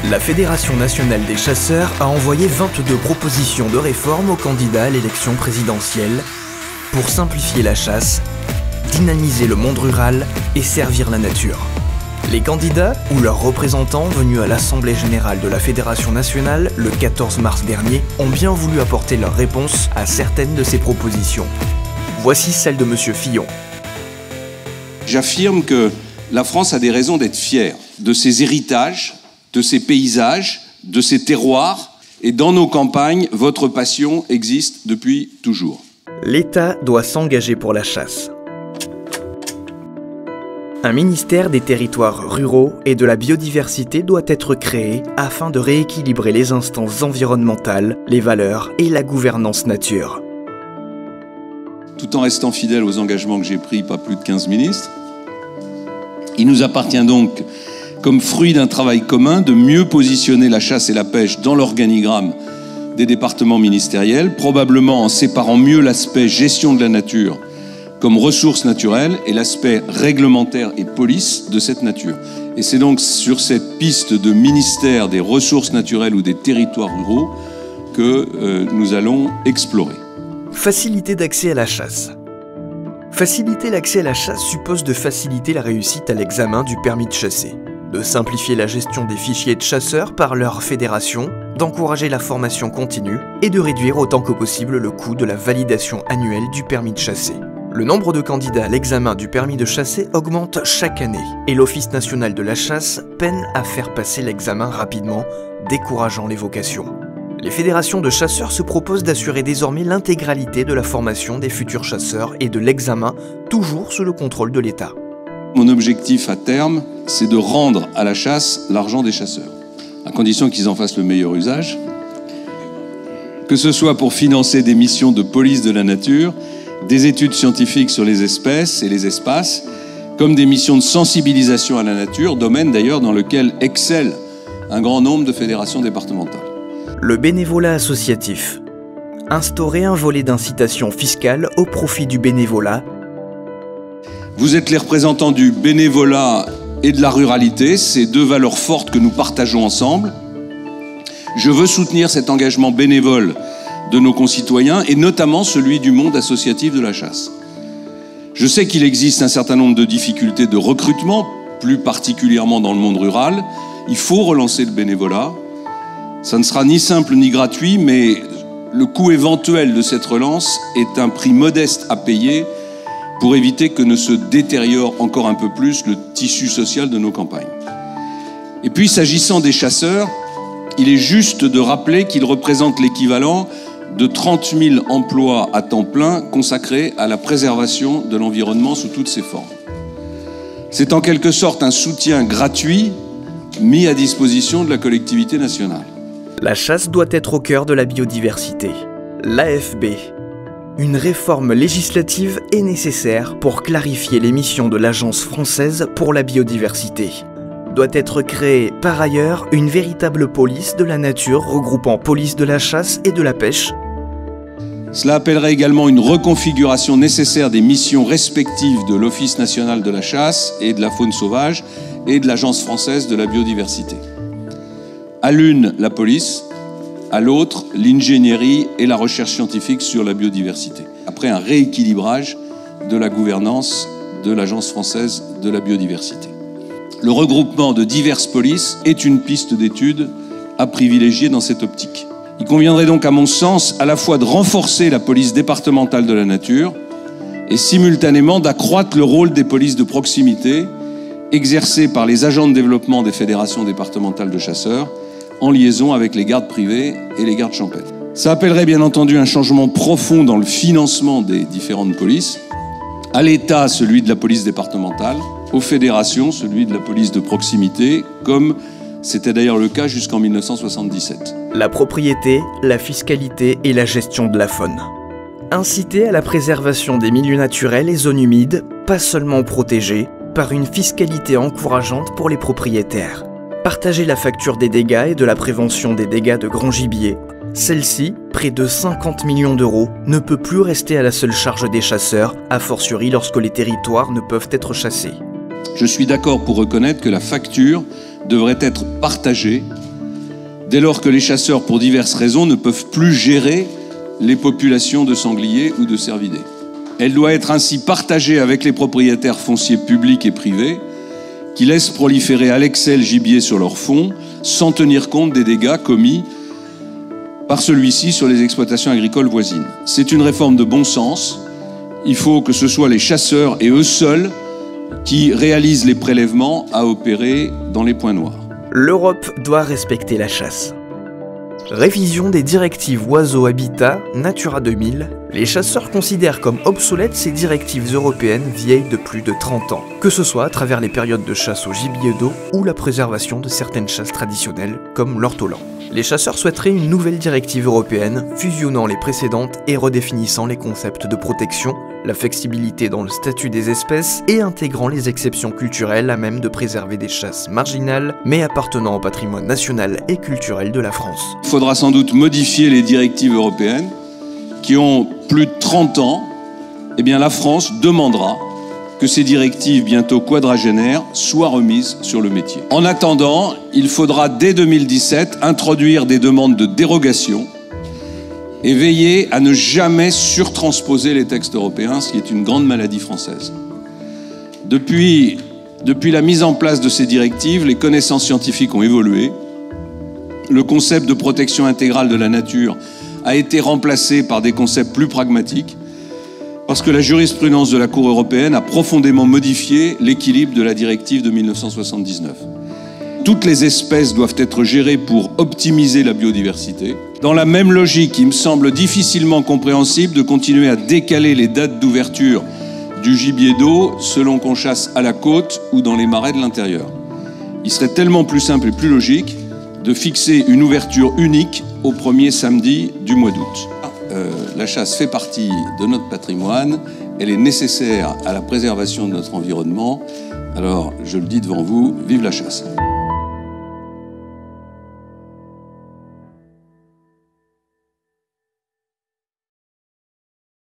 La Fédération nationale des chasseurs a envoyé 22 propositions de réforme aux candidats à l'élection présidentielle pour simplifier la chasse, dynamiser le monde rural et servir la nature. Les candidats ou leurs représentants venus à l'Assemblée générale de la Fédération nationale le 14 mars dernier ont bien voulu apporter leur réponse à certaines de ces propositions. Voici celle de M. Fillon. J'affirme que la France a des raisons d'être fière de ses héritages, de ses paysages, de ses terroirs. Et dans nos campagnes, votre passion existe depuis toujours. L'État doit s'engager pour la chasse. Un ministère des territoires ruraux et de la biodiversité doit être créé afin de rééquilibrer les instances environnementales, les valeurs et la gouvernance nature. Tout en restant fidèle aux engagements que j'ai pris, pas plus de 15 ministres, il nous appartient donc, comme fruit d'un travail commun, de mieux positionner la chasse et la pêche dans l'organigramme des départements ministériels, probablement en séparant mieux l'aspect gestion de la nature comme ressources naturelles et l'aspect réglementaire et police de cette nature. Et c'est donc sur cette piste de ministère des ressources naturelles ou des territoires ruraux que nous allons explorer. Facilité d'accès à la chasse. Faciliter l'accès à la chasse suppose de faciliter la réussite à l'examen du permis de chasser, de simplifier la gestion des fichiers de chasseurs par leur fédération, d'encourager la formation continue et de réduire autant que possible le coût de la validation annuelle du permis de chasser. Le nombre de candidats à l'examen du permis de chasser augmente chaque année et l'Office national de la chasse peine à faire passer l'examen rapidement, décourageant les vocations. Les fédérations de chasseurs se proposent d'assurer désormais l'intégralité de la formation des futurs chasseurs et de l'examen, toujours sous le contrôle de l'État. Mon objectif à terme, c'est de rendre à la chasse l'argent des chasseurs, à condition qu'ils en fassent le meilleur usage, que ce soit pour financer des missions de police de la nature, des études scientifiques sur les espèces et les espaces, comme des missions de sensibilisation à la nature, domaine d'ailleurs dans lequel excellent un grand nombre de fédérations départementales. Le bénévolat associatif. Instaurer un volet d'incitation fiscale au profit du bénévolat. Vous êtes les représentants du bénévolat et de la ruralité, ces deux valeurs fortes que nous partageons ensemble. Je veux soutenir cet engagement bénévole de nos concitoyens et notamment celui du monde associatif de la chasse. Je sais qu'il existe un certain nombre de difficultés de recrutement, plus particulièrement dans le monde rural. Il faut relancer le bénévolat. Ça ne sera ni simple ni gratuit, mais le coût éventuel de cette relance est un prix modeste à payer pour éviter que ne se détériore encore un peu plus le tissu social de nos campagnes. Et puis, s'agissant des chasseurs, il est juste de rappeler qu'ils représentent l'équivalent de 30 000 emplois à temps plein consacrés à la préservation de l'environnement sous toutes ses formes. C'est en quelque sorte un soutien gratuit mis à disposition de la collectivité nationale. La chasse doit être au cœur de la biodiversité. L'AFB. Une réforme législative est nécessaire pour clarifier les missions de l'Agence française pour la biodiversité. Doit être créée par ailleurs une véritable police de la nature regroupant police de la chasse et de la pêche. Cela appellerait également une reconfiguration nécessaire des missions respectives de l'Office national de la chasse et de la faune sauvage et de l'Agence française de la biodiversité. À l'une, la police, à l'autre, l'ingénierie et la recherche scientifique sur la biodiversité. Après un rééquilibrage de la gouvernance de l'Agence française de la biodiversité. Le regroupement de diverses polices est une piste d'étude à privilégier dans cette optique. Il conviendrait donc, à mon sens, à la fois de renforcer la police départementale de la nature et simultanément d'accroître le rôle des polices de proximité exercées par les agents de développement des fédérations départementales de chasseurs en liaison avec les gardes privés et les gardes champêtres. Ça appellerait bien entendu un changement profond dans le financement des différentes polices. À l'État, celui de la police départementale, aux fédérations, celui de la police de proximité, comme c'était d'ailleurs le cas jusqu'en 1977. La propriété, la fiscalité et la gestion de la faune. Inciter à la préservation des milieux naturels et zones humides, pas seulement protégées, par une fiscalité encourageante pour les propriétaires. Partager la facture des dégâts et de la prévention des dégâts de grand gibier. Celle-ci, près de 50 millions d'euros, ne peut plus rester à la seule charge des chasseurs, a fortiori lorsque les territoires ne peuvent être chassés. Je suis d'accord pour reconnaître que la facture devrait être partagée dès lors que les chasseurs, pour diverses raisons, ne peuvent plus gérer les populations de sangliers ou de cervidés. Elle doit être ainsi partagée avec les propriétaires fonciers publics et privés qui laissent proliférer à l'excès le gibier sur leur fonds sans tenir compte des dégâts commis par celui-ci sur les exploitations agricoles voisines. C'est une réforme de bon sens. Il faut que ce soit les chasseurs et eux seuls qui réalisent les prélèvements à opérer dans les points noirs. L'Europe doit respecter la chasse. Révision des directives Oiseaux-Habitat, Natura 2000. Les chasseurs considèrent comme obsolètes ces directives européennes vieilles de plus de 30 ans, que ce soit à travers les périodes de chasse au gibier d'eau ou la préservation de certaines chasses traditionnelles, comme l'ortolan. Les chasseurs souhaiteraient une nouvelle directive européenne, fusionnant les précédentes et redéfinissant les concepts de protection, la flexibilité dans le statut des espèces et intégrant les exceptions culturelles à même de préserver des chasses marginales, mais appartenant au patrimoine national et culturel de la France. Il faudra sans doute modifier les directives européennes qui ont plus de 30 ans. Eh bien, la France demandera que ces directives bientôt quadragénaires soient remises sur le métier. En attendant, il faudra dès 2017 introduire des demandes de dérogation et veiller à ne jamais surtransposer les textes européens, ce qui est une grande maladie française. Depuis la mise en place de ces directives, les connaissances scientifiques ont évolué. Le concept de protection intégrale de la nature a été remplacé par des concepts plus pragmatiques, parce que la jurisprudence de la Cour européenne a profondément modifié l'équilibre de la directive de 1979. Toutes les espèces doivent être gérées pour optimiser la biodiversité. Dans la même logique, il me semble difficilement compréhensible de continuer à décaler les dates d'ouverture du gibier d'eau selon qu'on chasse à la côte ou dans les marais de l'intérieur. Il serait tellement plus simple et plus logique de fixer une ouverture unique au premier samedi du mois d'août. La chasse fait partie de notre patrimoine, elle est nécessaire à la préservation de notre environnement. Alors, je le dis devant vous, vive la chasse!